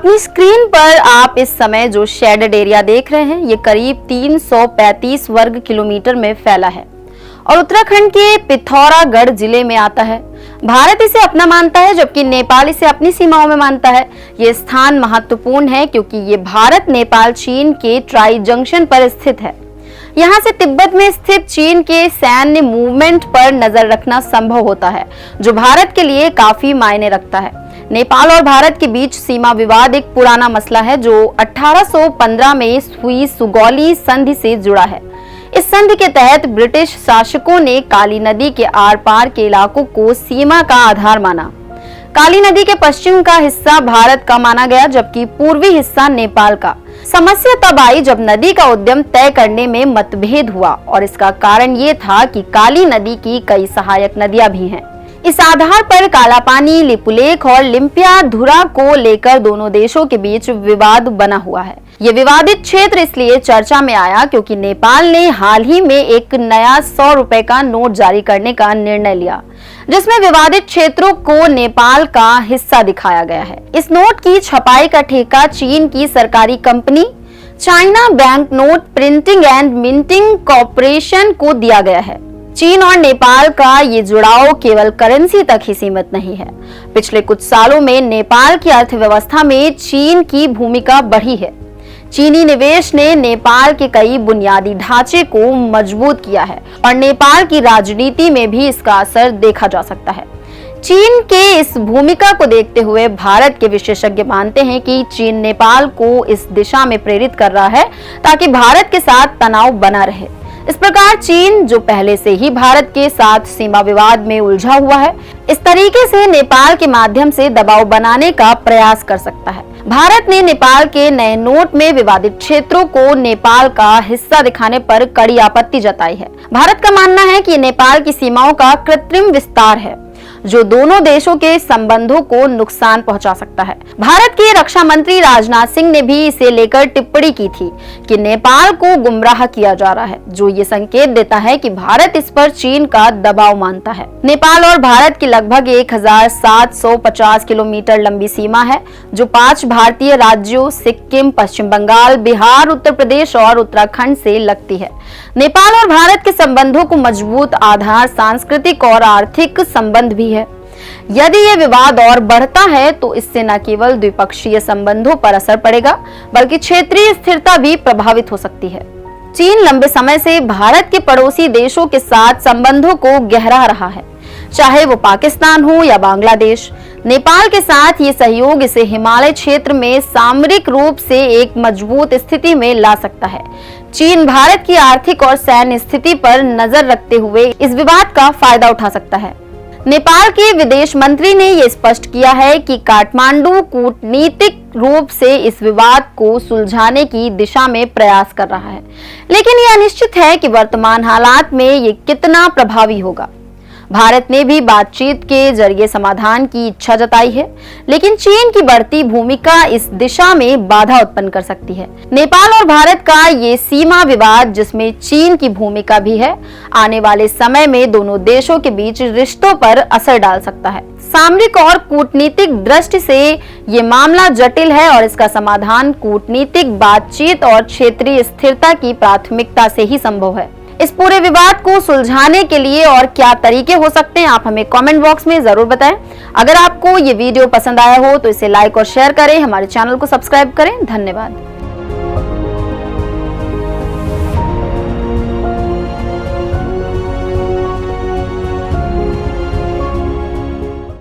अपनी स्क्रीन पर आप इस समय जो शेडेड एरिया देख रहे हैं ये करीब 335 वर्ग किलोमीटर में फैला है और उत्तराखंड के पिथौरागढ़ जिले में आता है। भारत इसे अपना मानता है जबकि नेपाल इसे अपनी सीमाओं में मानता है। ये स्थान महत्वपूर्ण है क्योंकि ये भारत नेपाल चीन के ट्राई जंक्शन पर स्थित है। यहाँ से तिब्बत में स्थित चीन के सैन्य मूवमेंट पर नजर रखना संभव होता है, जो भारत के लिए काफी मायने रखता है। नेपाल और भारत के बीच सीमा विवाद एक पुराना मसला है जो 1815 में हुई सुगौली संधि से जुड़ा है। इस संधि के तहत ब्रिटिश शासकों ने काली नदी के आर पार के इलाकों को सीमा का आधार माना। काली नदी के पश्चिम का हिस्सा भारत का माना गया जबकि पूर्वी हिस्सा नेपाल का। समस्या तब आई जब नदी का उद्गम तय करने में मतभेद हुआ और इसका कारण ये था कि काली नदी की कई सहायक नदियां भी हैं। इस आधार पर कालापानी, लिपुलेख और लिम्पियाधुरा को लेकर दोनों देशों के बीच विवाद बना हुआ है। ये विवादित क्षेत्र इसलिए चर्चा में आया क्योंकि नेपाल ने हाल ही में एक नया 100 रुपए का नोट जारी करने का निर्णय लिया, जिसमें विवादित क्षेत्रों को नेपाल का हिस्सा दिखाया गया है। इस नोट की छपाई का ठेका चीन की सरकारी company China bank note printing and minting corporation को दिया गया है। चीन और नेपाल का ये जुड़ाव केवल करेंसी तक ही सीमित नहीं है। पिछले कुछ सालों में नेपाल की अर्थव्यवस्था में चीन की भूमिका बढ़ी है। चीनी निवेश ने नेपाल के कई बुनियादी ढांचे को मजबूत किया है और नेपाल की राजनीति में भी इसका असर देखा जा सकता है। चीन के इस भूमिका को देखते हुए भारत के विशेषज्ञ मानते हैं कि चीन नेपाल को इस दिशा में प्रेरित कर रहा है ताकि भारत के साथ तनाव बना रहे। इस प्रकार चीन, जो पहले से ही भारत के साथ सीमा विवाद में उलझा हुआ है, इस तरीके से नेपाल के माध्यम से दबाव बनाने का प्रयास कर सकता है। भारत ने नेपाल के नए नोट में विवादित क्षेत्रों को नेपाल का हिस्सा दिखाने पर कड़ी आपत्ति जताई है। भारत का मानना है कि नेपाल की सीमाओं का कृत्रिम विस्तार है जो दोनों देशों के संबंधों को नुकसान पहुंचा सकता है। भारत के रक्षा मंत्री राजनाथ सिंह ने भी इसे लेकर टिप्पणी की थी कि नेपाल को गुमराह किया जा रहा है, जो ये संकेत देता है कि भारत इस पर चीन का दबाव मानता है। नेपाल और भारत की लगभग 1750 किलोमीटर लंबी सीमा है जो 5 भारतीय राज्यों सिक्किम, पश्चिम बंगाल, बिहार, उत्तर प्रदेश और उत्तराखंड से लगती है। नेपाल और भारत के संबंधों को मजबूत आधार सांस्कृतिक और आर्थिक संबंध भी है। यदि ये विवाद और बढ़ता है तो इससे न केवल द्विपक्षीय संबंधों पर असर पड़ेगा बल्कि क्षेत्रीय स्थिरता भी प्रभावित हो सकती है। चीन लंबे समय से भारत के पड़ोसी देशों के साथ संबंधों को गहरा रहा है, चाहे वो पाकिस्तान हो या बांग्लादेश। नेपाल के साथ ये सहयोग इसे हिमालय क्षेत्र में सामरिक रूप से एक मजबूत स्थिति में ला सकता है। चीन भारत की आर्थिक और सैन्य स्थिति पर नजर रखते हुए इस विवाद का फायदा उठा सकता है। नेपाल के विदेश मंत्री ने यह स्पष्ट किया है कि काठमांडू कूटनीतिक रूप से इस विवाद को सुलझाने की दिशा में प्रयास कर रहा है, लेकिन यह अनिश्चित है कि वर्तमान हालात में ये कितना प्रभावी होगा। भारत ने भी बातचीत के जरिए समाधान की इच्छा जताई है, लेकिन चीन की बढ़ती भूमिका इस दिशा में बाधा उत्पन्न कर सकती है। नेपाल और भारत का ये सीमा विवाद, जिसमें चीन की भूमिका भी है, आने वाले समय में दोनों देशों के बीच रिश्तों पर असर डाल सकता है। सामरिक और कूटनीतिक दृष्टि से ये मामला जटिल है और इसका समाधान कूटनीतिक बातचीत और क्षेत्रीय स्थिरता की प्राथमिकता से ही संभव है। इस पूरे विवाद को सुलझाने के लिए और क्या तरीके हो सकते हैं, आप हमें कमेंट बॉक्स में जरूर बताएं। अगर आपको ये वीडियो पसंद आया हो तो इसे लाइक और शेयर करें, हमारे चैनल को सब्सक्राइब करें। धन्यवाद।